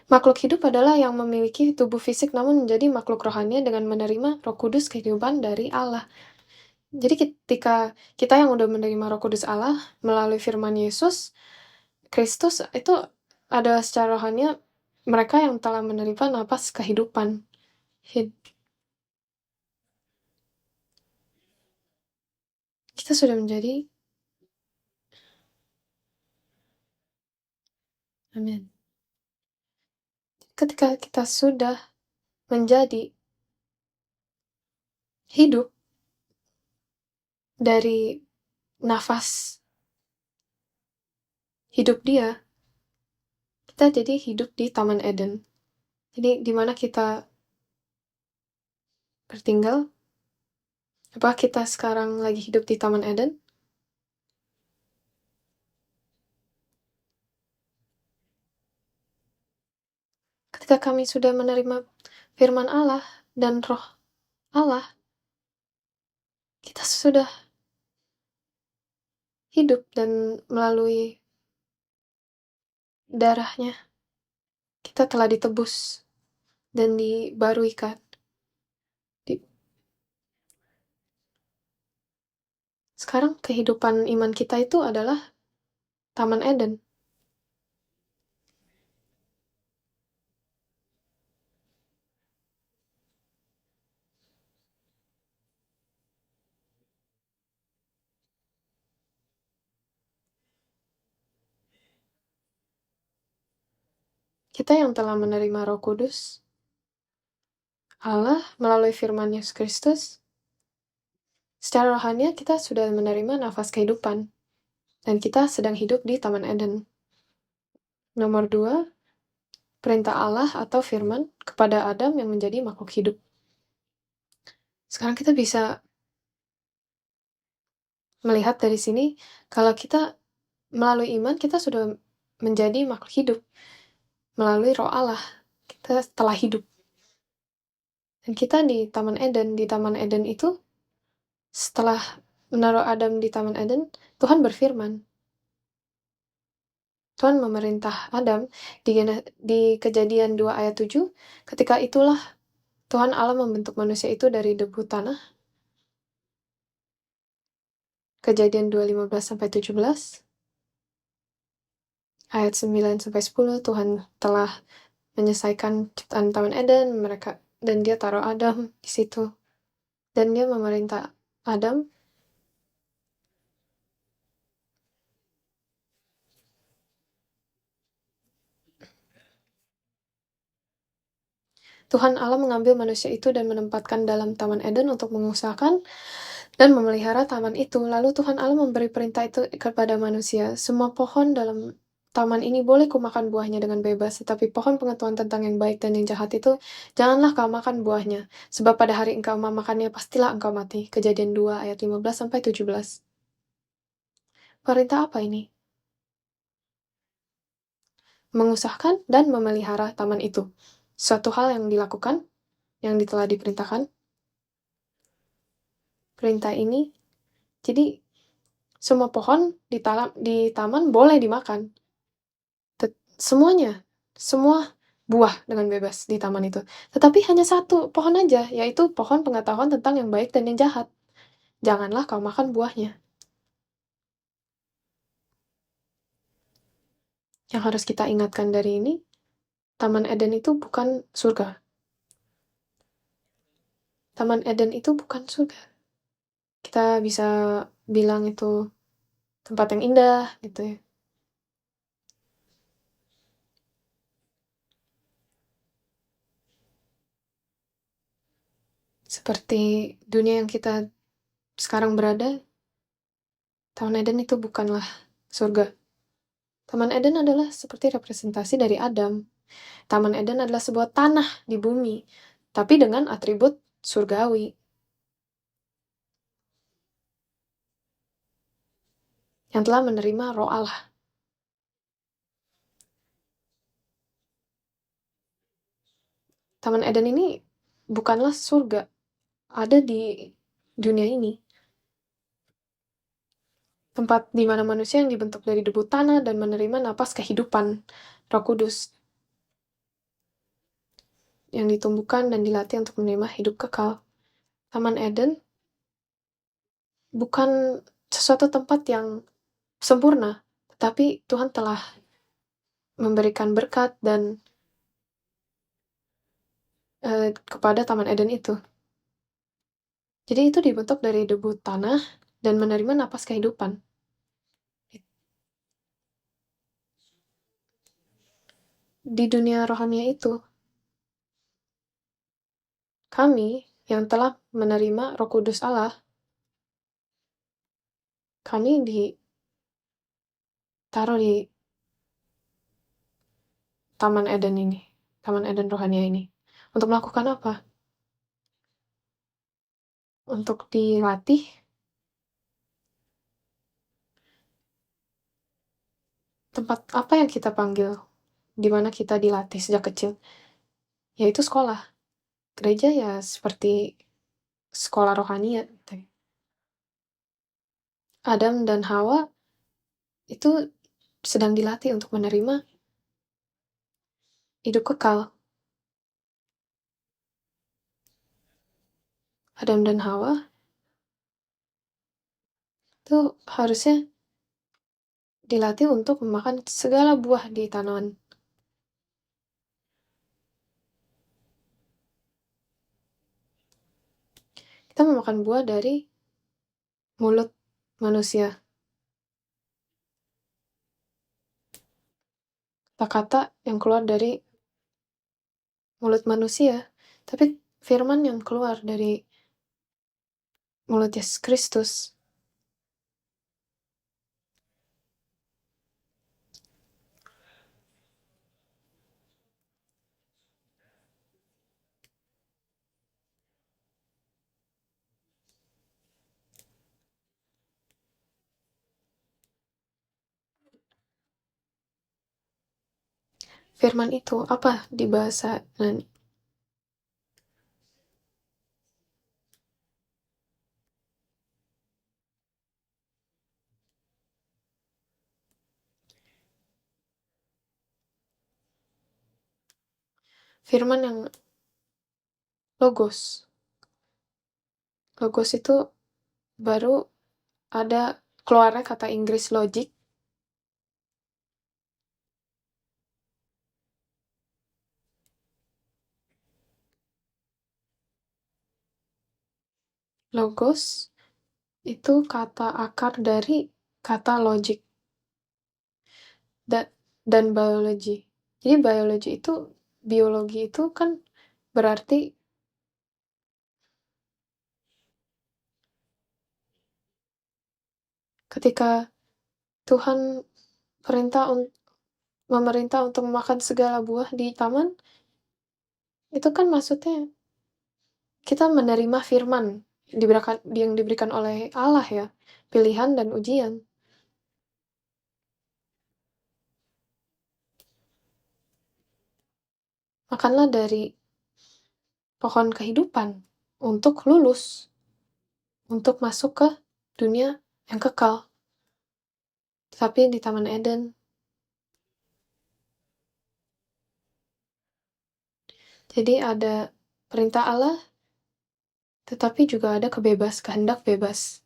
Makhluk hidup adalah yang memiliki tubuh fisik namun menjadi makhluk rohani dengan menerima Roh Kudus kehidupan dari Allah. Jadi ketika kita yang udah menerima Roh Kudus Allah melalui firman Yesus Kristus, itu ada secara rohani mereka yang telah menerima napas kehidupan. Kita sudah menjadi, amin. Ketika kita sudah menjadi hidup dari nafas hidup Dia, kita jadi hidup di Taman Eden. Jadi di mana kita bertinggal? Apa kita sekarang lagi hidup di Taman Eden? Ketika kami sudah menerima firman Allah dan Roh Allah, kita sudah hidup dan melalui darahnya kita telah ditebus dan dibaruikan. Sekarang kehidupan iman kita itu adalah Taman Eden. Kita yang telah menerima Roh Kudus Allah melalui firman Yesus Kristus, secara rohani kita sudah menerima nafas kehidupan dan kita sedang hidup di Taman Eden. Nomor 2, perintah Allah atau firman kepada Adam yang menjadi makhluk hidup. Sekarang kita bisa melihat dari sini kalau kita melalui iman kita sudah menjadi makhluk hidup. Melalui Roh Allah kita telah hidup. Dan kita di Taman Eden itu setelah menaruh Adam di Taman Eden, Tuhan berfirman. Tuhan memerintah Adam di Kejadian 2 ayat 7, ketika itulah Tuhan Allah membentuk manusia itu dari debu tanah. Kejadian 2:15-17. Ayat 9-10, Tuhan telah menyelesaikan ciptaan Taman Eden mereka dan dia taruh Adam di situ. Dan dia memerintah Adam Tuhan Allah mengambil manusia itu dan menempatkan dalam Taman Eden untuk mengusahakan dan memelihara taman itu. Lalu Tuhan Allah memberi perintah itu kepada manusia. Semua pohon dalam taman ini boleh kumakan buahnya dengan bebas, tetapi pohon pengetahuan tentang yang baik dan yang jahat itu, janganlah kau makan buahnya, sebab pada hari engkau memakannya pastilah engkau mati. Kejadian 2 ayat 15-17. Perintah apa ini? Mengusahakan dan memelihara taman itu. Suatu hal yang dilakukan, yang telah diperintahkan. Perintah ini, jadi semua pohon di taman boleh dimakan. Semuanya, semua buah dengan bebas di taman itu. Tetapi hanya satu pohon aja, yaitu pohon pengetahuan tentang yang baik dan yang jahat. Janganlah kau makan buahnya. Yang harus kita ingatkan dari ini, Taman Eden itu bukan surga. Taman Eden itu bukan surga. Kita bisa bilang itu tempat yang indah, gitu ya. Seperti dunia yang kita sekarang berada, Taman Eden itu bukanlah surga. Taman Eden adalah seperti representasi dari Adam. Taman Eden adalah sebuah tanah di bumi, tapi dengan atribut surgawi. Yang telah menerima Roh Allah. Taman Eden ini bukanlah surga, ada di dunia ini. Tempat di mana manusia yang dibentuk dari debu tanah dan menerima napas kehidupan Roh Kudus. yang ditumbuhkan dan dilatih untuk menerima hidup kekal. Taman Eden bukan sesuatu tempat yang sempurna, tetapi Tuhan telah memberikan berkat dan kepada Taman Eden itu. Jadi itu dibentuk dari debu tanah dan menerima napas kehidupan. Di dunia rohania itu, kami yang telah menerima Roh Kudus Allah, kami ditaruh di Taman Eden ini, Taman Eden rohania ini. Untuk melakukan apa? Untuk dilatih tempat apa yang kita panggil, di mana kita dilatih sejak kecil, yaitu sekolah. Gereja ya seperti sekolah rohania. Adam dan Hawa itu sedang dilatih untuk menerima hidup kekal. Adam dan Hawa itu harusnya dilatih untuk memakan segala buah di tanaman. Kita memakan buah dari mulut manusia. Kata-kata yang keluar dari mulut manusia, tapi firman yang keluar dari mulut Yesus Kristus. Firman itu apa di bahasa Yunani? Firman yang logos. Logos itu baru ada keluarnya kata Inggris logic. Logos itu kata akar dari kata logic dan biologi. Jadi biologi itu kan berarti ketika Tuhan memerintah untuk memakan segala buah di taman, itu kan maksudnya kita menerima firman yang diberikan oleh Allah ya, pilihan dan ujian. Makanlah dari pohon kehidupan untuk lulus, untuk masuk ke dunia yang kekal. Tapi di Taman Eden, jadi ada perintah Allah, tetapi juga ada kehendak bebas.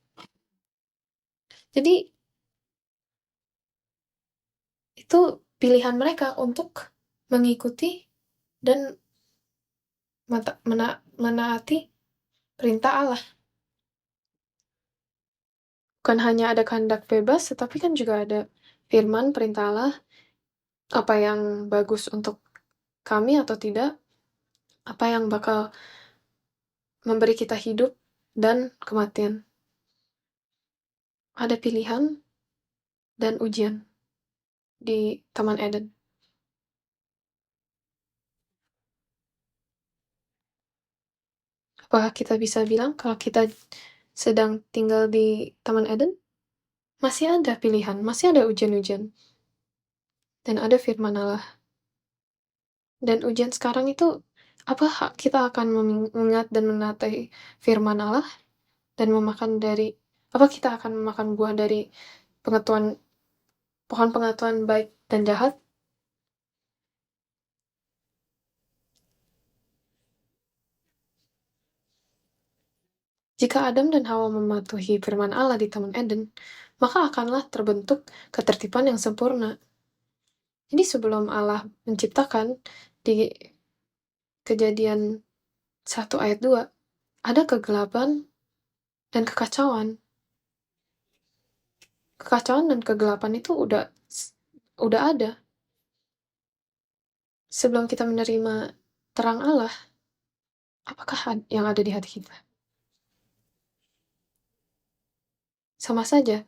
Jadi itu pilihan mereka untuk mengikuti dan menaati perintah Allah. Bukan hanya ada kehendak bebas, tetapi kan juga ada firman perintah Allah, apa yang bagus untuk kami atau tidak, apa yang bakal memberi kita hidup dan kematian. Ada pilihan dan ujian di Taman Eden. Apakah kita bisa bilang kalau kita sedang tinggal di Taman Eden? Masih ada pilihan, masih ada ujian-ujian. Dan ada firman Allah. Dan ujian sekarang itu, apa kita akan mengingat dan menaati firman Allah dan apa kita akan memakan buah dari pohon pengetahuan baik dan jahat? Jika Adam dan Hawa mematuhi firman Allah di Taman Eden, maka akanlah terbentuk ketertiban yang sempurna. Jadi sebelum Allah menciptakan, di Kejadian 1 ayat 2, ada kegelapan dan kekacauan. Kekacauan dan kegelapan itu udah ada. Sebelum kita menerima terang Allah, apakah yang ada di hati kita? Sama saja.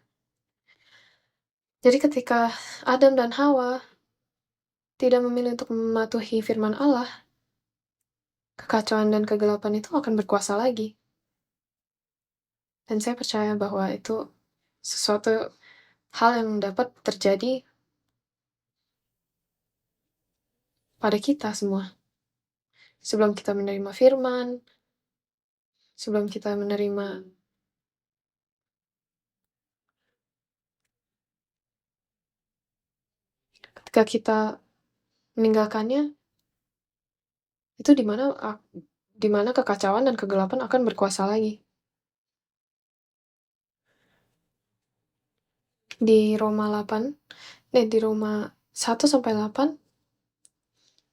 Jadi ketika Adam dan Hawa tidak memilih untuk mematuhi firman Allah, kekacauan dan kegelapan itu akan berkuasa lagi. Dan saya percaya bahwa itu sesuatu hal yang dapat terjadi pada kita semua. Sebelum kita menerima firman, sebelum kita menerima ketika kita meninggalkannya, itu di mana kekacauan dan kegelapan akan berkuasa lagi. Di Roma 1-8,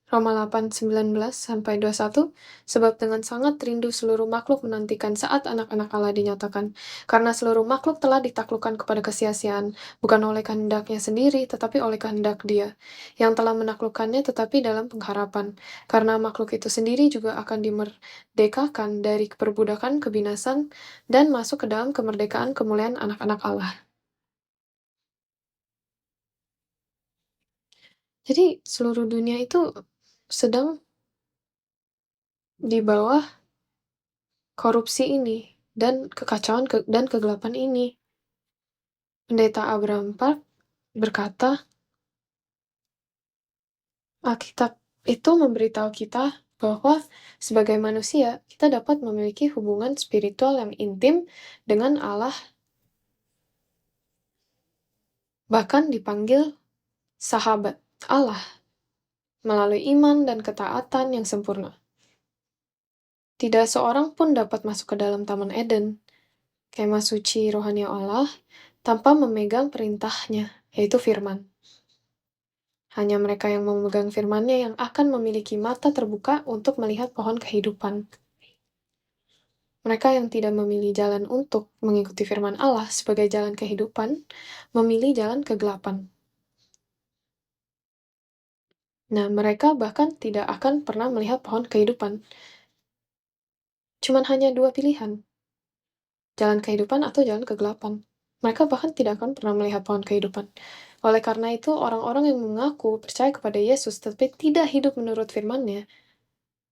Roma 8:19-21, sebab dengan sangat rindu seluruh makhluk menantikan saat anak-anak Allah dinyatakan, karena seluruh makhluk telah ditaklukkan kepada kesia-siaan, bukan oleh kehendaknya sendiri, tetapi oleh kehendak Dia, yang telah menaklukkannya tetapi dalam pengharapan, karena makhluk itu sendiri juga akan dimerdekakan dari perbudakan kebinasan dan masuk ke dalam kemerdekaan kemuliaan anak-anak Allah. Jadi seluruh dunia itu sedang di bawah korupsi ini dan kekacauan dan kegelapan ini. Pendeta Abraham Park berkata, Alkitab itu memberitahu kita bahwa sebagai manusia, kita dapat memiliki hubungan spiritual yang intim dengan Allah, bahkan dipanggil sahabat Allah, melalui iman dan ketaatan yang sempurna. Tidak seorang pun dapat masuk ke dalam Taman Eden, kemah suci rohani Allah, tanpa memegang perintahnya, yaitu firman. Hanya mereka yang memegang firman-Nya yang akan memiliki mata terbuka untuk melihat pohon kehidupan. Mereka yang tidak memilih jalan untuk mengikuti firman Allah sebagai jalan kehidupan, memilih jalan kegelapan. Nah, mereka bahkan tidak akan pernah melihat pohon kehidupan. Cuman hanya 2 pilihan, jalan kehidupan atau jalan kegelapan. Mereka bahkan tidak akan pernah melihat pohon kehidupan. Oleh karena itu, orang-orang yang mengaku percaya kepada Yesus tetapi tidak hidup menurut firman-Nya,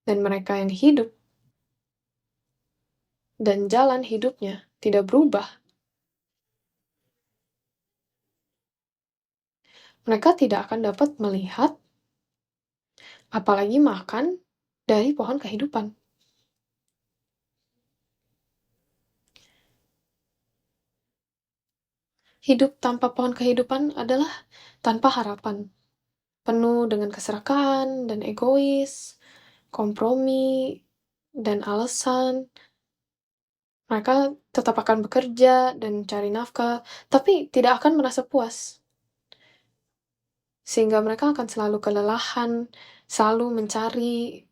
dan mereka yang hidup dan jalan hidupnya tidak berubah, mereka tidak akan dapat melihat, apalagi makan dari pohon kehidupan. Hidup tanpa pohon kehidupan adalah tanpa harapan, penuh dengan keserakahan dan egois, kompromi, dan alasan. Mereka tetap akan bekerja dan cari nafkah, tapi tidak akan merasa puas. Sehingga mereka akan selalu kelelahan, selalu mencari.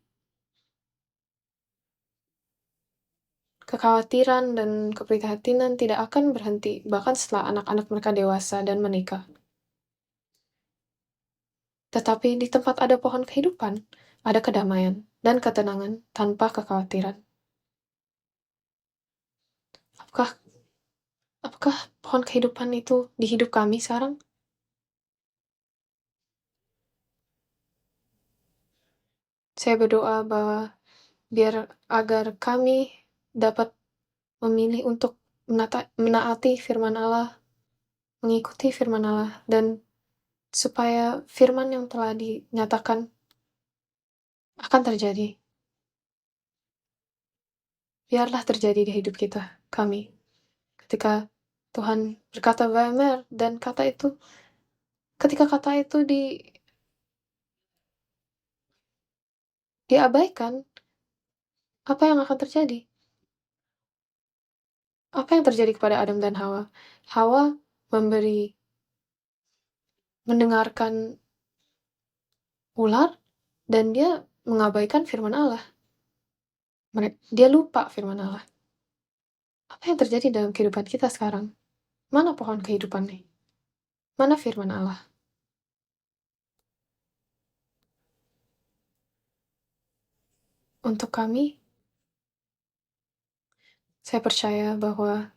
Kekhawatiran dan keprihatinan tidak akan berhenti, bahkan setelah anak-anak mereka dewasa dan menikah. Tetapi di tempat ada pohon kehidupan, ada kedamaian dan ketenangan tanpa kekhawatiran. Apakah apakah pohon kehidupan itu di hidup kami sekarang? Saya berdoa bahwa agar kami dapat memilih untuk menaati firman Allah, mengikuti firman Allah, dan supaya firman yang telah dinyatakan akan terjadi. Biarlah terjadi di hidup kami. Ketika Tuhan berkata "Vayomer", dan ketika kata itu diabaikan, apa yang akan terjadi? Apa yang terjadi kepada Adam dan Hawa? Hawa mendengarkan ular dan dia mengabaikan firman Allah. Dia lupa firman Allah. Apa yang terjadi dalam kehidupan kita sekarang? Mana pohon kehidupan nih? Mana firman Allah? Untuk kami, saya percaya bahwa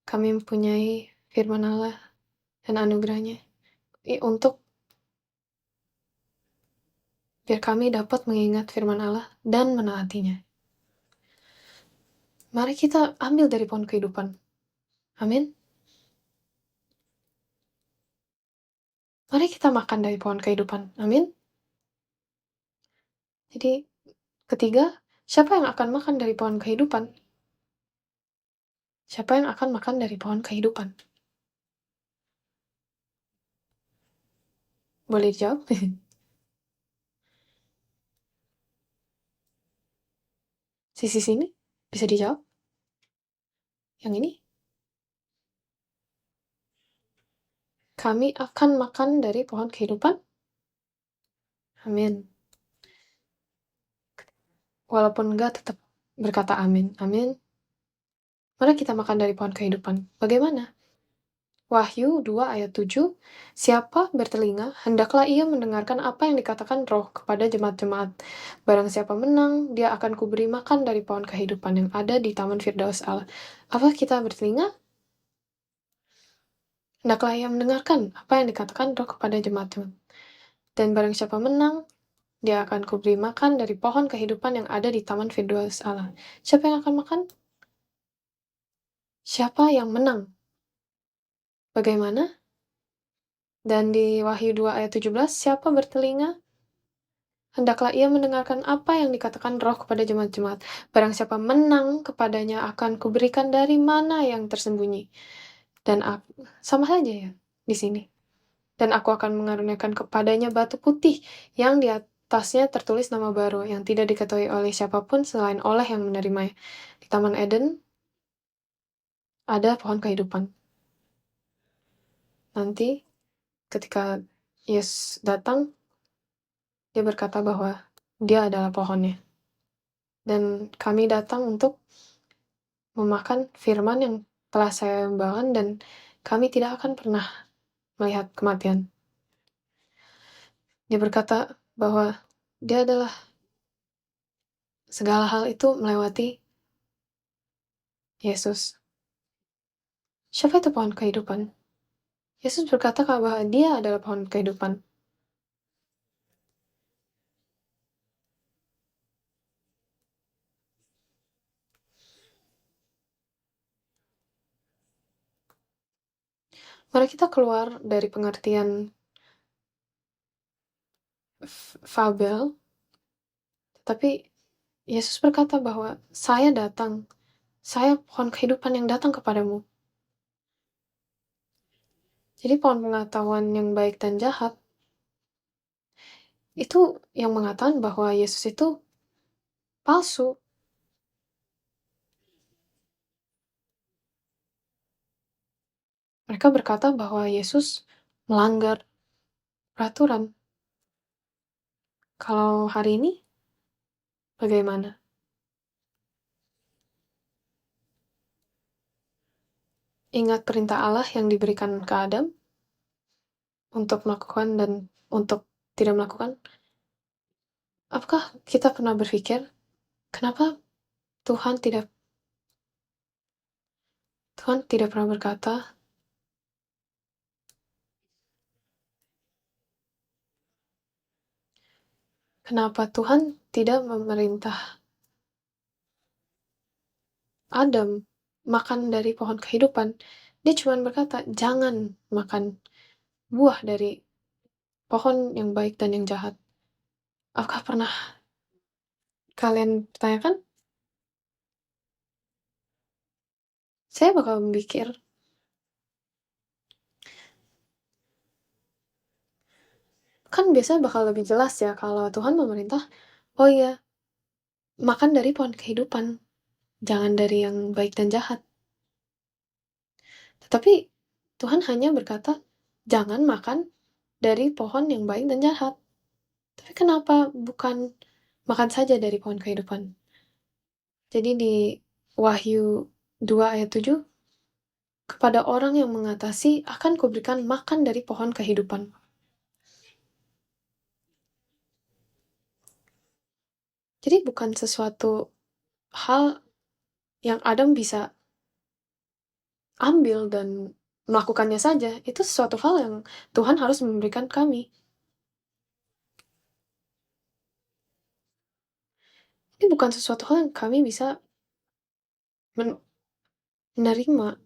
kami mempunyai firman Allah dan anugerahnya untuk biar kami dapat mengingat firman Allah dan menaatinya. Mari kita ambil dari pohon kehidupan. Amin. Mari kita makan dari pohon kehidupan. Amin. Jadi, ketiga, siapa yang akan makan dari pohon kehidupan? Siapa yang akan makan dari pohon kehidupan? Boleh dijawab? Sisi sini? Bisa dijawab? Yang ini? Kami akan makan dari pohon kehidupan? Amin. Walaupun enggak, tetap berkata amin. Amin. Mari kita makan dari pohon kehidupan. Bagaimana? Wahyu 2 ayat 7, siapa bertelinga, hendaklah ia mendengarkan apa yang dikatakan roh kepada jemaat-jemaat. Barang siapa menang, dia akan kuberi makan dari pohon kehidupan yang ada di Taman Firdaus Allah. Apa kita bertelinga? Hendaklah ia mendengarkan apa yang dikatakan roh kepada jemaat-jemaat. Dan barang siapa menang, dia akan kuberi makan dari pohon kehidupan yang ada di Taman Firdaus Allah. Siapa yang akan makan? Siapa yang menang? Bagaimana? Dan di Wahyu 2 ayat 17, siapa bertelinga? Hendaklah ia mendengarkan apa yang dikatakan roh kepada jemaat-jemaat. Barang siapa menang, kepadanya akan kuberikan dari mana yang tersembunyi. Dan sama saja ya di sini. Dan aku akan mengaruniakan kepadanya batu putih yang di atasnya tertulis nama baru yang tidak diketahui oleh siapapun selain oleh yang menerimanya. Di Taman Eden ada pohon kehidupan. Nanti ketika Yesus datang, dia berkata bahwa dia adalah pohonnya. Dan kami datang untuk memakan firman yang telah saya bawakan dan kami tidak akan pernah melihat kematian. Dia berkata bahwa dia adalah segala hal itu melewati Yesus. Siapa itu pohon kehidupan? Yesus berkata bahwa dia adalah pohon kehidupan. Mari kita keluar dari pengertian fabel, tapi Yesus berkata bahwa saya datang, saya pohon kehidupan yang datang kepadamu. Jadi pohon pengetahuan yang baik dan jahat, itu yang mengatakan bahwa Yesus itu palsu. Mereka berkata bahwa Yesus melanggar peraturan. Kalau hari ini, bagaimana? Ingat perintah Allah yang diberikan ke Adam untuk melakukan dan untuk tidak melakukan? Apakah kita pernah berpikir, kenapa Tuhan tidak pernah berkata, kenapa Tuhan tidak memerintah Adam makan dari pohon kehidupan? Dia cuma berkata, jangan makan buah dari pohon yang baik dan yang jahat. Apakah pernah kalian pertanyakan? Saya bakal mikir, kan biasanya bakal lebih jelas ya kalau Tuhan memerintah, oh iya, makan dari pohon kehidupan, jangan dari yang baik dan jahat. Tetapi Tuhan hanya berkata, "Jangan makan dari pohon yang baik dan jahat." Tapi kenapa bukan makan saja dari pohon kehidupan? Jadi di Wahyu 2 ayat 7, kepada orang yang mengatasi akan kuberikan makan dari pohon kehidupan. Jadi bukan sesuatu hal yang Adam bisa ambil dan melakukannya saja. Itu sesuatu hal yang Tuhan harus memberikan kami. Ini bukan sesuatu hal yang kami bisa menerima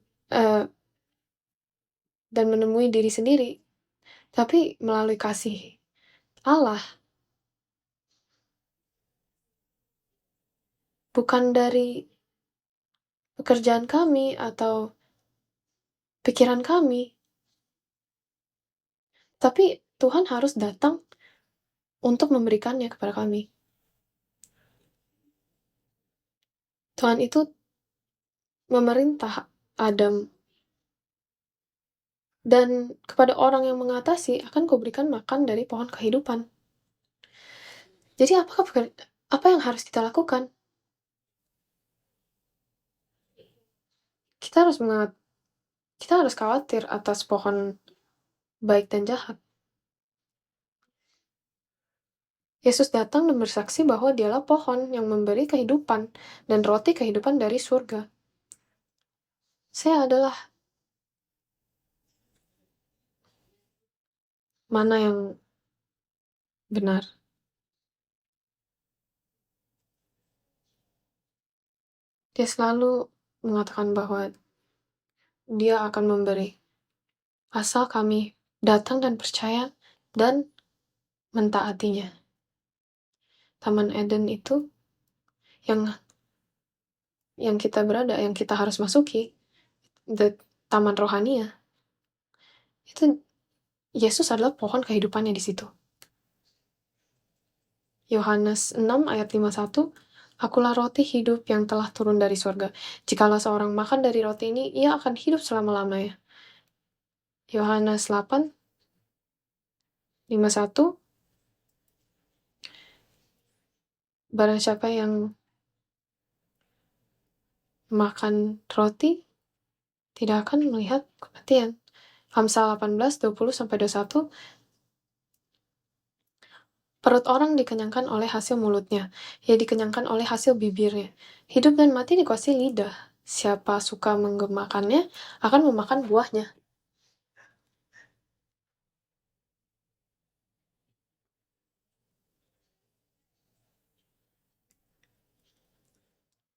dan menemui diri sendiri, tapi melalui kasih Allah, bukan dari pekerjaan kami atau pikiran kami, tapi Tuhan harus datang untuk memberikannya kepada kami. Tuhan itu memerintah Adam, dan kepada orang yang mengatasi akan kuberikan makan dari pohon kehidupan. Jadi apa yang harus kita lakukan? Kita harus khawatir atas pohon baik dan jahat. Yesus datang dan bersaksi bahwa dialah pohon yang memberi kehidupan dan roti kehidupan dari surga. Saya adalah mana yang benar. Dia selalu mengatakan bahwa dia akan memberi. Asal kami datang dan percaya dan mentaatinya. Taman Eden itu yang kita berada, yang kita harus masuki, taman rohania, itu Yesus adalah pohon kehidupannya di situ. Yohanes 6 ayat 51, "Akulah roti hidup yang telah turun dari surga. Jikalau seorang makan dari roti ini, ia akan hidup selama-lamanya." Yohanes 8, 51, "Barang siapa yang makan roti, tidak akan melihat kematian." Amsal 18, 20-21, "Perut orang dikenyangkan oleh hasil mulutnya, ia dikenyangkan oleh hasil bibirnya. Hidup dan mati dikuasai lidah. Siapa suka menggemakannya akan memakan buahnya."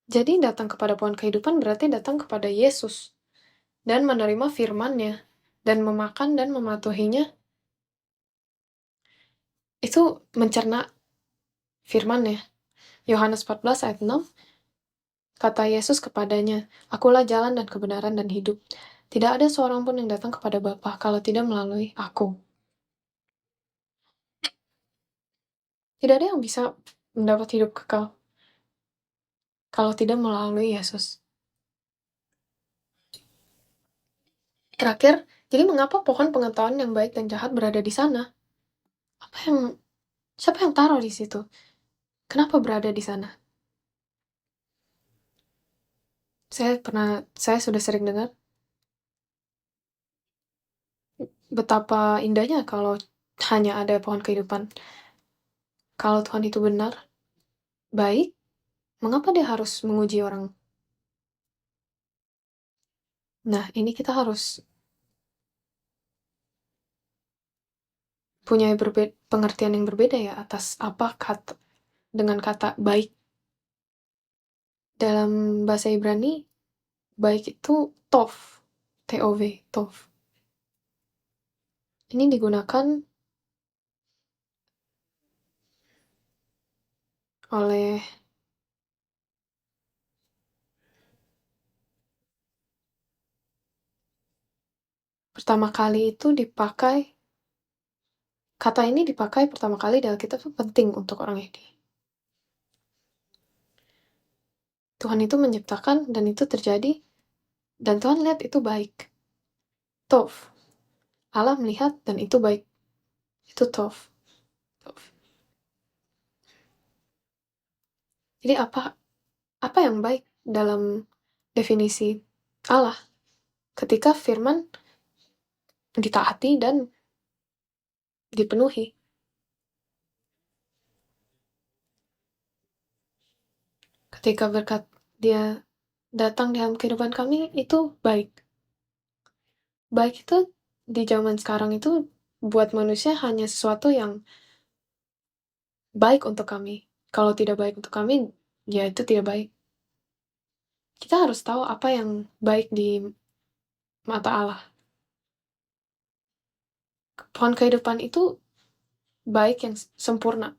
Jadi datang kepada pohon kehidupan berarti datang kepada Yesus dan menerima firman-Nya dan memakan dan mematuhinya. Itu mencerna firman-Nya. Yohanes 14 ayat 6, kata Yesus kepadanya, "Akulah jalan dan kebenaran dan hidup. Tidak ada seorang pun yang datang kepada Bapa kalau tidak melalui Aku." Tidak ada yang bisa mendapat hidup kekal kalau tidak melalui Yesus. Terakhir, jadi mengapa pohon pengetahuan yang baik dan jahat berada di sana? Siapa yang taruh di situ? Kenapa berada di sana? Saya sudah sering dengar betapa indahnya kalau hanya ada pohon kehidupan. Kalau Tuhan itu benar, baik, mengapa dia harus menguji orang? Nah, ini kita harus punya pengertian yang berbeda ya atas apa dengan kata baik. Dalam bahasa Ibrani, baik itu tov, T-O-V, tov. Ini digunakan oleh pertama kali itu dipakai, kata ini dipakai pertama kali dalam Alkitab itu penting untuk orang Yahudi. Tuhan itu menciptakan dan itu terjadi, dan Tuhan lihat itu baik. Tov. Allah melihat dan itu baik. Itu Tov. Tov. Jadi apa yang baik dalam definisi Allah ketika firman ditaati dan dipenuhi? Ketika berkat dia datang dalam kehidupan kami, itu baik. Baik itu di zaman sekarang itu buat manusia hanya sesuatu yang baik untuk kami. Kalau tidak baik untuk kami, ya itu tidak baik. Kita harus tahu apa yang baik di mata Allah. Pohon kehidupan itu baik yang sempurna.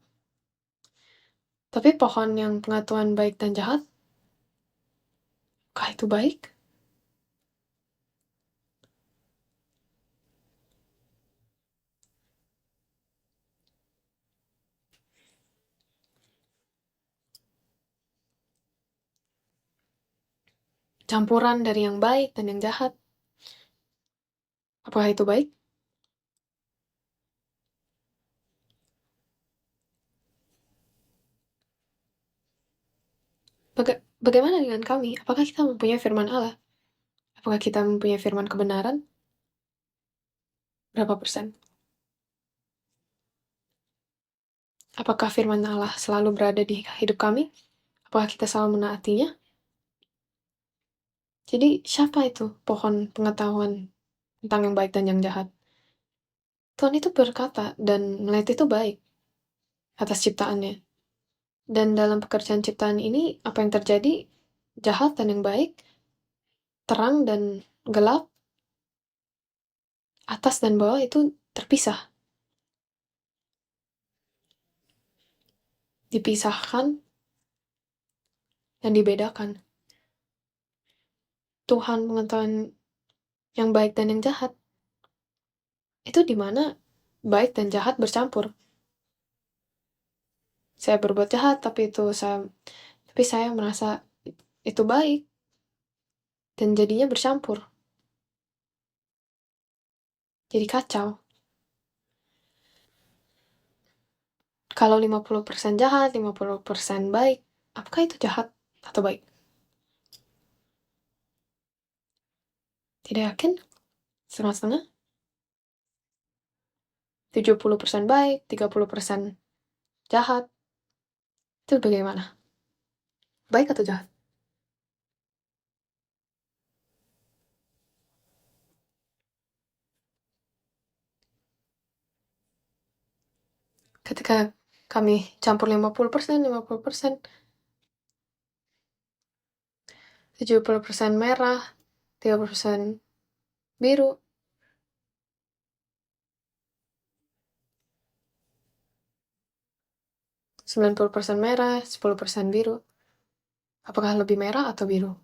Tapi pohon yang pengetahuan baik dan jahat, apakah itu baik? Campuran dari yang baik dan yang jahat. Apakah itu baik? Bagaimana dengan kami? Apakah kita mempunyai firman Allah? Apakah kita mempunyai firman kebenaran? Berapa persen? Apakah firman Allah selalu berada di hidup kami? Apakah kita selalu menaatinya? Jadi siapa itu pohon pengetahuan tentang yang baik dan yang jahat? Tuhan itu berkata dan melihat itu baik atas ciptaannya. Dan dalam pekerjaan ciptaan ini, apa yang terjadi? Jahat dan yang baik, terang dan gelap, atas dan bawah itu terpisah. Dipisahkan dan dibedakan. Tuhan pengetahuan yang baik dan yang jahat. Itu di mana baik dan jahat bercampur. Saya berbuat jahat, tapi saya merasa itu baik dan jadinya bercampur. Jadi kacau. Kalau 50% jahat, 50% baik, apakah itu jahat atau baik? Tidak yakin? Setengah-setengah? 70% baik, 30% jahat. Itu bagaimana? Baik atau jahat? Ketika kami campur 50%, 50%, 70% merah, 30% biru. 90% merah, 10% biru. Apakah lebih merah atau biru?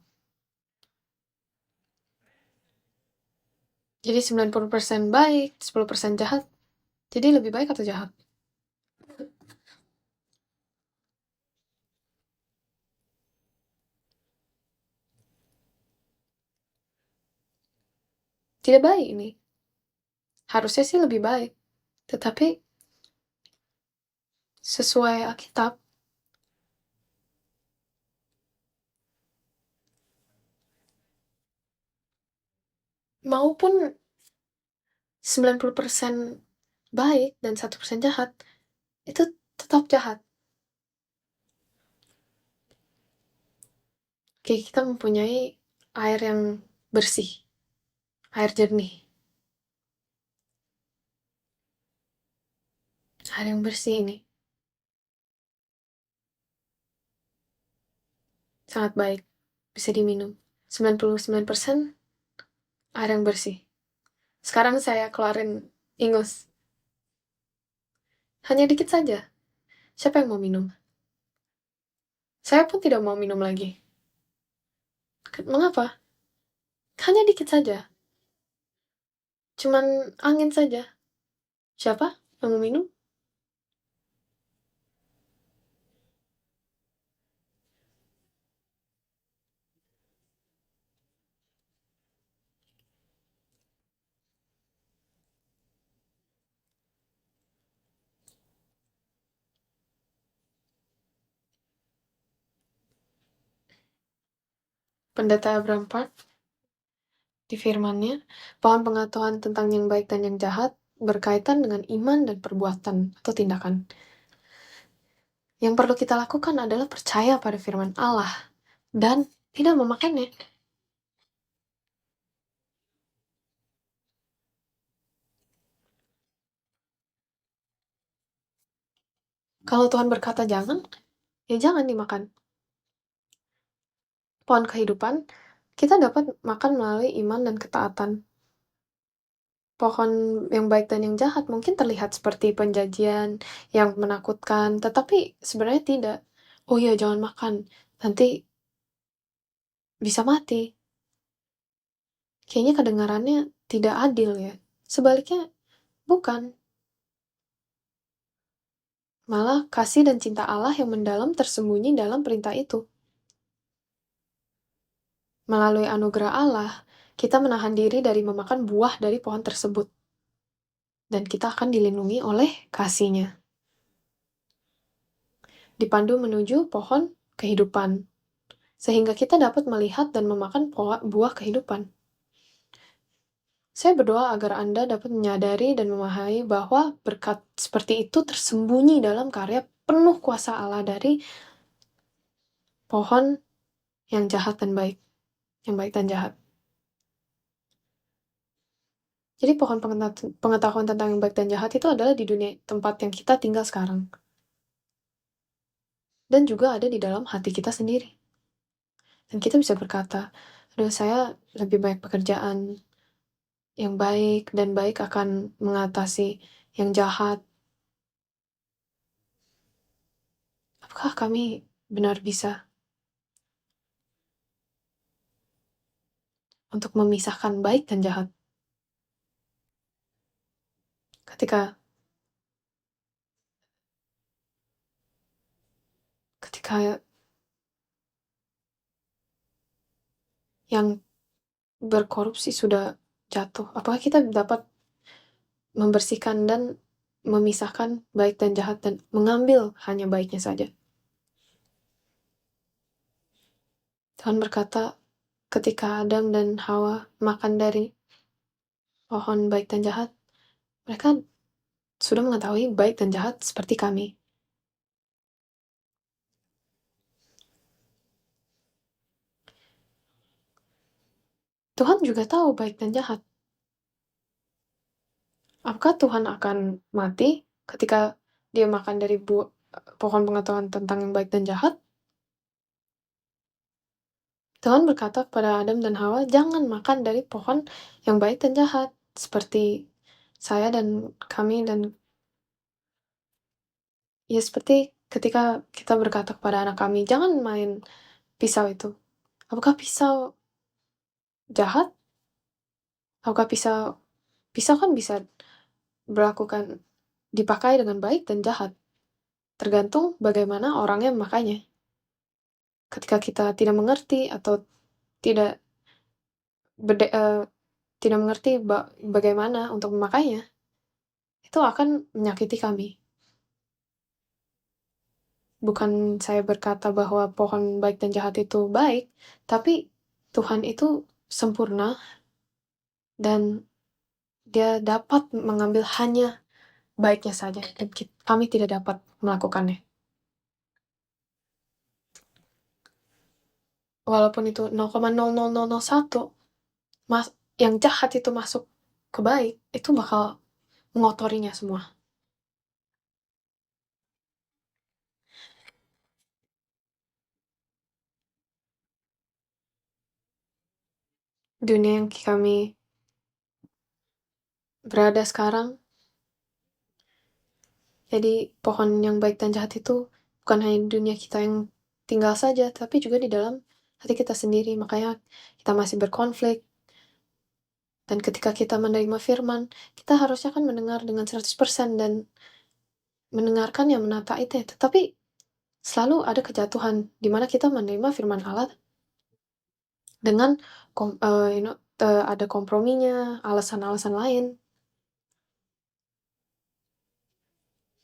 Jadi 90% baik, 10% jahat. Jadi lebih baik atau jahat? Tidak baik ini. Harusnya sih lebih baik. Tetapi sesuai Alkitab, maupun 90% baik dan 1% jahat, itu tetap jahat. Oke, kita mempunyai air yang bersih, air jernih. Air yang bersih ini sangat baik, bisa diminum. 99% air yang bersih. Sekarang saya keluarin ingus. Hanya dikit saja. Siapa yang mau minum? Saya pun tidak mau minum lagi. Mengapa? Hanya dikit saja. Cuman angin saja. Siapa yang mau minum? Pendeta Abraham Park di firman-Nya, pohon pengetahuan tentang yang baik dan yang jahat berkaitan dengan iman dan perbuatan atau tindakan. Yang perlu kita lakukan adalah percaya pada firman Allah dan tidak memakannya. Kalau Tuhan berkata jangan, ya jangan dimakan. Pohon kehidupan, kita dapat makan melalui iman dan ketaatan. Pohon yang baik dan yang jahat mungkin terlihat seperti penjajian yang menakutkan, tetapi sebenarnya tidak. Oh iya, jangan makan, nanti bisa mati. Kayaknya kedengarannya tidak adil ya. Sebaliknya, bukan. Malah kasih dan cinta Allah yang mendalam tersembunyi dalam perintah itu. Melalui anugerah Allah, kita menahan diri dari memakan buah dari pohon tersebut. Dan kita akan dilindungi oleh kasih-Nya. Dipandu menuju pohon kehidupan. Sehingga kita dapat melihat dan memakan buah kehidupan. Saya berdoa agar Anda dapat menyadari dan memahami bahwa berkat seperti itu tersembunyi dalam karya penuh kuasa Allah dari pohon yang jahat dan baik. Yang baik dan jahat. Jadi pohon pengetahuan tentang yang baik dan jahat itu adalah di dunia tempat yang kita tinggal sekarang. Dan juga ada di dalam hati kita sendiri. Dan kita bisa berkata, aduh saya lebih baik pekerjaan yang baik dan baik akan mengatasi yang jahat. Apakah kami benar bisa untuk memisahkan baik dan jahat? Ketika yang berkorupsi sudah jatuh, apakah kita dapat membersihkan dan memisahkan baik dan jahat dan mengambil hanya baiknya saja? Tuhan berkata, ketika Adam dan Hawa makan dari pohon baik dan jahat, mereka sudah mengetahui baik dan jahat seperti kami. Tuhan juga tahu baik dan jahat. Apakah Tuhan akan mati ketika dia makan dari pohon pengetahuan tentang yang baik dan jahat? Tuhan berkata kepada Adam dan Hawa, jangan makan dari pohon yang baik dan jahat. Seperti saya dan kami dan ya seperti ketika kita berkata kepada anak kami, jangan main pisau itu. Apakah pisau jahat? Apakah pisau kan bisa dipakai dengan baik dan jahat. Tergantung bagaimana orangnya memakainya. Ketika kita tidak mengerti atau tidak tidak mengerti bagaimana untuk memakainya, itu akan menyakiti kami. Bukan saya berkata bahwa pohon baik dan jahat itu baik, tapi Tuhan itu sempurna dan dia dapat mengambil hanya baiknya saja dan kami tidak dapat melakukannya. Walaupun itu 0,00001 yang jahat itu masuk ke baik, itu bakal mengotorinya semua. Dunia yang kami berada sekarang, jadi pohon yang baik dan jahat itu bukan hanya di dunia kita yang tinggal saja, tapi juga di dalam hati kita sendiri. Makanya kita masih berkonflik. Dan ketika kita menerima firman, kita harusnya kan mendengar dengan 100% dan mendengarkan yang menata itu. Tetapi selalu ada kejatuhan di mana kita menerima firman Allah dengan ada komprominya, alasan-alasan lain.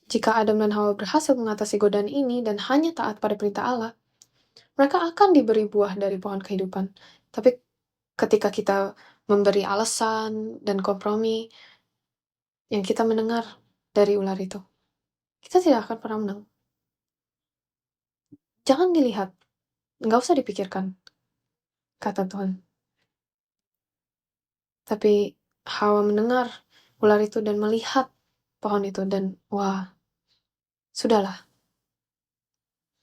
Jika Adam dan Hawa berhasil mengatasi godaan ini dan hanya taat pada perintah Allah, Mereka akan diberi buah dari pohon kehidupan. Tapi ketika kita memberi alasan dan kompromi yang kita mendengar dari ular itu, kita tidak akan pernah menang. Jangan dilihat, nggak usah dipikirkan, kata Tuhan. Tapi Hawa mendengar ular itu dan melihat pohon itu dan wah, sudahlah,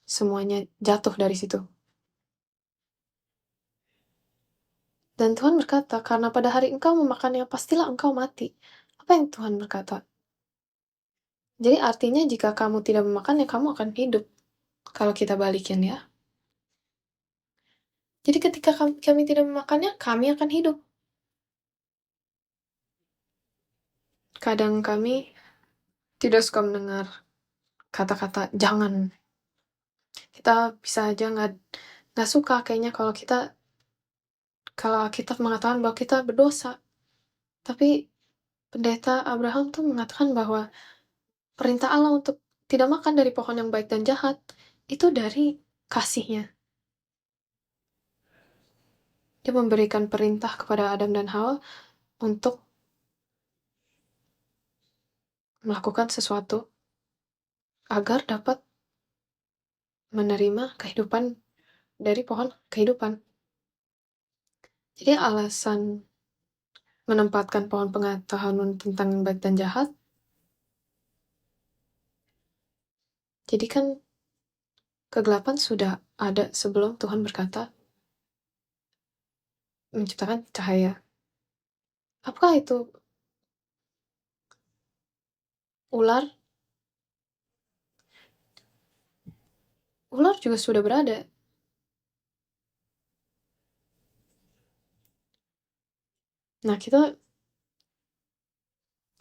semuanya jatuh dari situ. Dan Tuhan berkata, karena pada hari engkau memakannya, pastilah engkau mati. Apa yang Tuhan berkata? Jadi artinya jika kamu tidak memakannya, kamu akan hidup. Kalau kita balikin ya. Jadi ketika kami tidak memakannya, kami akan hidup. Kadang kami tidak suka mendengar kata-kata jangan. Kita bisa aja nggak suka kayaknya kalau kita mengatakan bahwa kita berdosa. Tapi pendeta Abraham tuh mengatakan bahwa perintah Allah untuk tidak makan dari pohon yang baik dan jahat itu dari kasihnya. Dia memberikan perintah kepada Adam dan Hawa untuk melakukan sesuatu agar dapat menerima kehidupan dari pohon kehidupan. Jadi alasan menempatkan pohon pengetahuan tentang yang baik dan jahat, jadi kan kegelapan sudah ada sebelum Tuhan berkata menciptakan cahaya. Apakah itu ular? Ular juga sudah berada. Nah,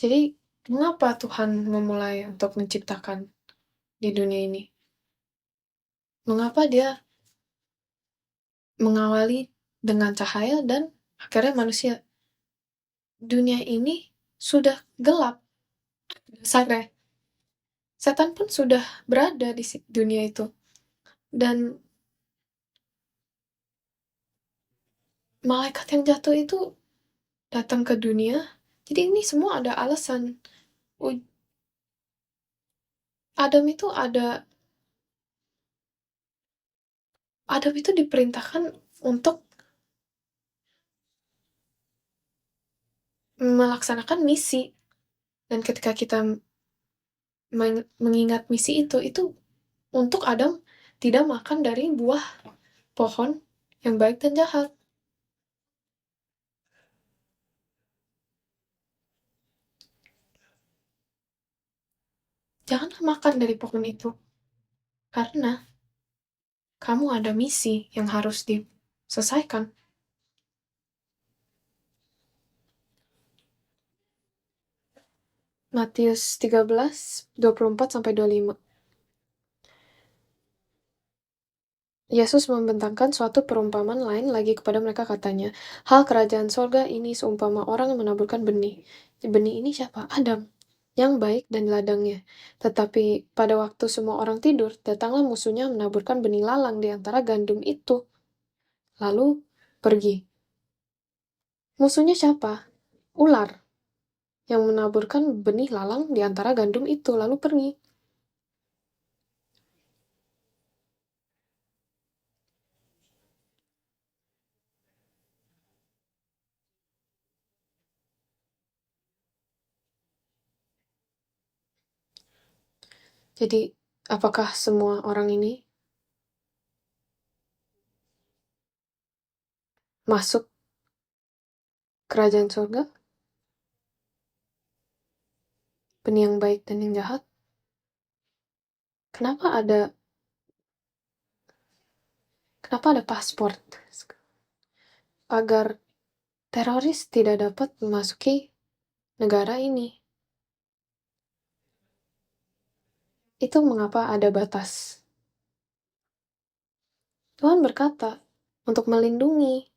jadi mengapa Tuhan memulai untuk menciptakan di dunia ini? Mengapa dia mengawali dengan cahaya dan akhirnya manusia? Dunia ini sudah gelap. Dasarnya. Setan pun sudah berada di dunia itu. Dan malaikat yang jatuh itu datang ke dunia. Jadi ini semua ada alasan. Adam itu diperintahkan untuk melaksanakan misi. Dan ketika kita mengingat misi itu untuk Adam tidak makan dari buah pohon yang baik dan jahat. Janganlah makan dari pohon itu. Karena kamu ada misi yang harus diselesaikan. Matius 13:24-25. Yesus membentangkan suatu perumpamaan lain lagi kepada mereka katanya, hal kerajaan sorga ini seumpama orang yang menaburkan benih. Benih ini siapa? Adam, yang baik dan ladangnya. Tetapi pada waktu semua orang tidur, datanglah musuhnya menaburkan benih lalang di antara gandum itu. Lalu pergi. Musuhnya siapa? Ular, yang menaburkan benih lalang di antara gandum itu, lalu pergi. Jadi, apakah semua orang ini masuk kerajaan surga? Benih yang baik dan yang jahat? Kenapa ada paspor? Agar teroris tidak dapat memasuki negara ini. Itu mengapa ada batas. Tuhan berkata untuk melindungi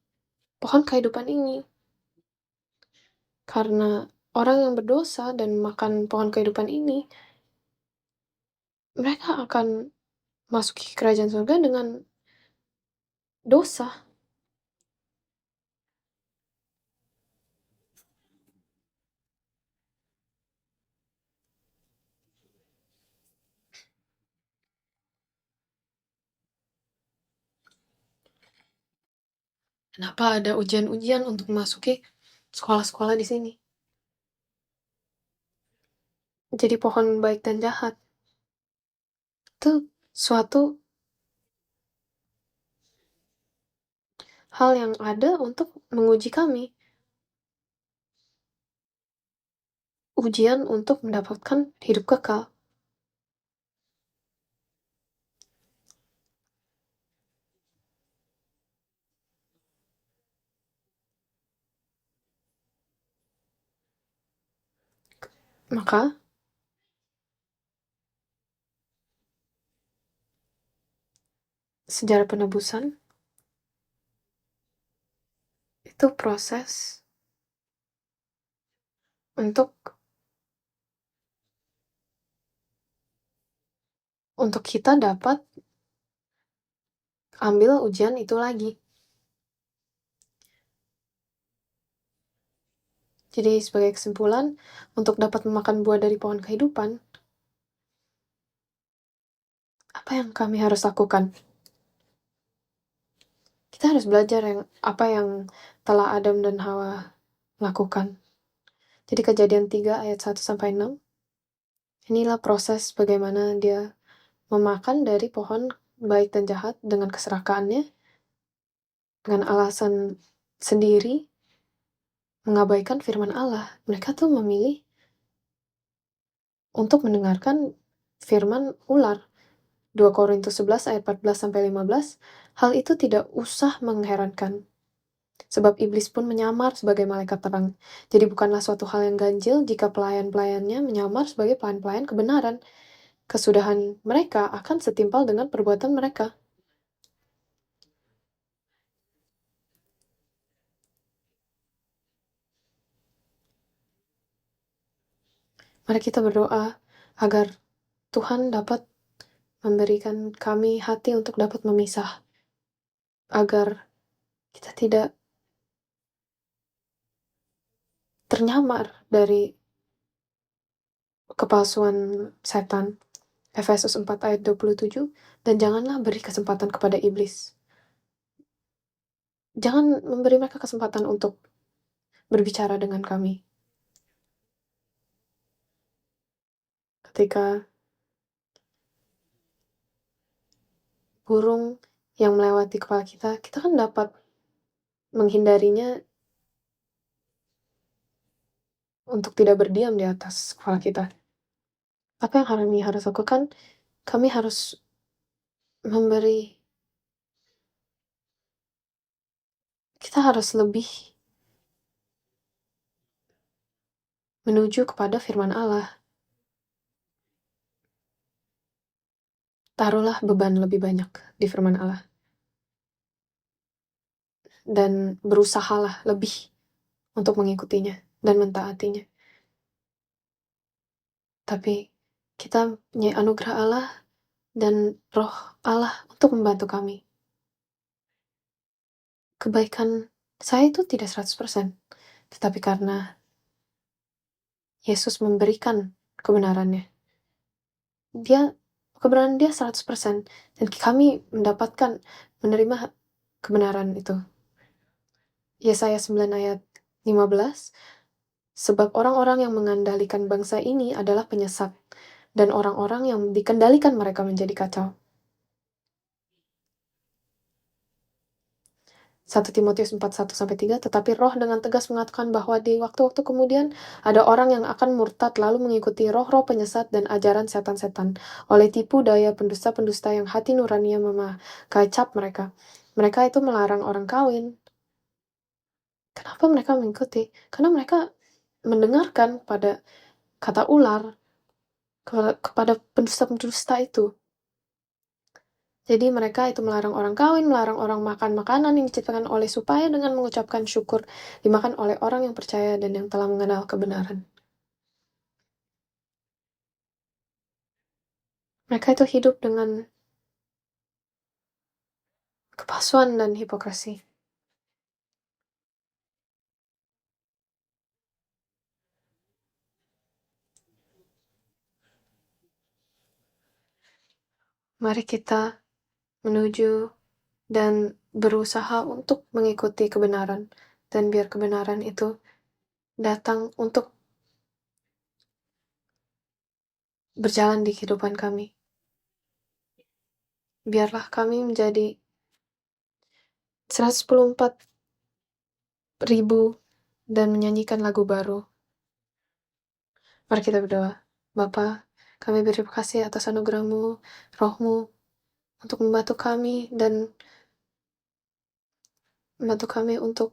pohon kehidupan ini. Karena orang yang berdosa dan makan pohon kehidupan ini, mereka akan masuki kerajaan surga dengan dosa. Kenapa ada ujian-ujian untuk memasuki sekolah-sekolah di sini? Jadi pohon baik dan jahat. Itu suatu hal yang ada untuk menguji kami. Ujian untuk mendapatkan hidup kekal. Maka, sejarah penebusan itu proses untuk kita dapat ambil ujian itu lagi. Jadi sebagai kesimpulan, untuk dapat memakan buah dari pohon kehidupan, apa yang kami harus lakukan? Kita harus belajar apa yang telah Adam dan Hawa lakukan. Jadi Kejadian 3 ayat 1-6, inilah proses bagaimana dia memakan dari pohon baik dan jahat dengan keserakaannya, dengan alasan sendiri, mengabaikan firman Allah. Mereka tuh memilih untuk mendengarkan firman ular. 2 Korintus 11 ayat 14-15, hal itu tidak usah mengherankan. Sebab iblis pun menyamar sebagai malaikat terang. Jadi bukanlah suatu hal yang ganjil jika pelayan-pelayannya menyamar sebagai pelayan-pelayan kebenaran. Kesudahan mereka akan setimpal dengan perbuatan mereka. Mari kita berdoa agar Tuhan dapat memberikan kami hati untuk dapat memisah. Agar kita tidak ternyamar dari kepalsuan setan. Efesus 4 ayat 27, dan janganlah beri kesempatan kepada iblis. Jangan memberi mereka kesempatan untuk berbicara dengan kami. Ketika burung yang melewati kepala kita, kita kan dapat menghindarinya untuk tidak berdiam di atas kepala kita. Apa yang kami harus lakukan? Kami harus kita harus lebih menuju kepada firman Allah. Taruhlah beban lebih banyak di firman Allah. Dan berusahalah lebih untuk mengikutinya dan mentaatinya. Tapi kita punya anugerah Allah dan roh Allah untuk membantu kami. Kebaikan saya itu tidak 100%, tetapi karena Yesus memberikan kebenarannya. Kebenaran dia 100%, dan kami menerima kebenaran itu. Yesaya 9 ayat 15, sebab orang-orang yang mengandalkan bangsa ini adalah penyesat, dan orang-orang yang dikendalikan mereka menjadi kacau. 1 Timotius 4:1-3, tetapi roh dengan tegas mengatakan bahwa di waktu-waktu kemudian ada orang yang akan murtad lalu mengikuti roh-roh penyesat dan ajaran setan-setan oleh tipu daya pendusta-pendusta yang hati nuraninya memakai cap mereka. Mereka itu melarang orang kawin. Kenapa mereka mengikuti? Karena mereka mendengarkan pada kata ular, kepada pendusta-pendusta itu. Jadi mereka itu melarang orang kawin, melarang orang makan makanan yang diciptakan oleh supaya dengan mengucapkan syukur dimakan oleh orang yang percaya dan yang telah mengenal kebenaran. Mereka itu hidup dengan kepalsuan dan hipokrasi. Mari kita menuju dan berusaha untuk mengikuti kebenaran, dan biar kebenaran itu datang untuk berjalan di kehidupan kami. Biarlah kami menjadi 114.000 dan menyanyikan lagu baru. Mari kita berdoa. Bapa, kami berterima kasih atas anugerah-Mu, Roh-Mu, untuk membantu kami dan membantu kami untuk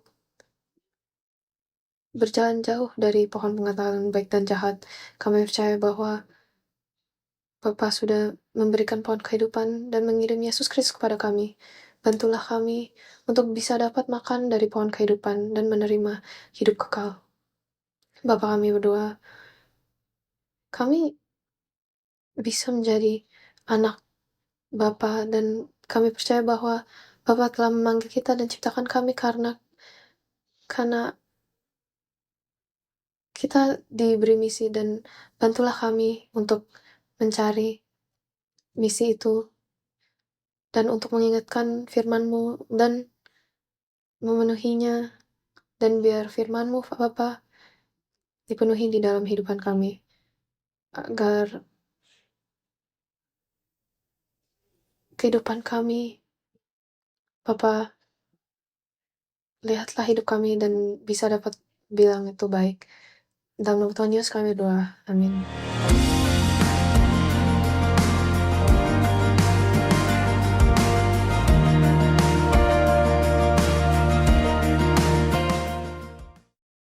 berjalan jauh dari pohon pengetahuan baik dan jahat. Kami percaya bahwa Bapa sudah memberikan pohon kehidupan dan mengirim Yesus Kristus kepada kami. Bantulah kami untuk bisa dapat makan dari pohon kehidupan dan menerima hidup kekal. Bapa, kami berdoa, kami bisa menjadi anak Bapa, dan kami percaya bahwa Bapa telah memanggil kita dan ciptakan kami karena kita diberi misi, dan bantulah kami untuk mencari misi itu dan untuk mengingatkan firman-Mu dan memenuhinya, dan biar firman-Mu Bapa dipenuhi di dalam kehidupan kami, agar kehidupan kami, Bapa, lihatlah hidup kami dan bisa dapat bilang itu baik. Dalam nama Tuhan Yesus kami berdoa. Amin.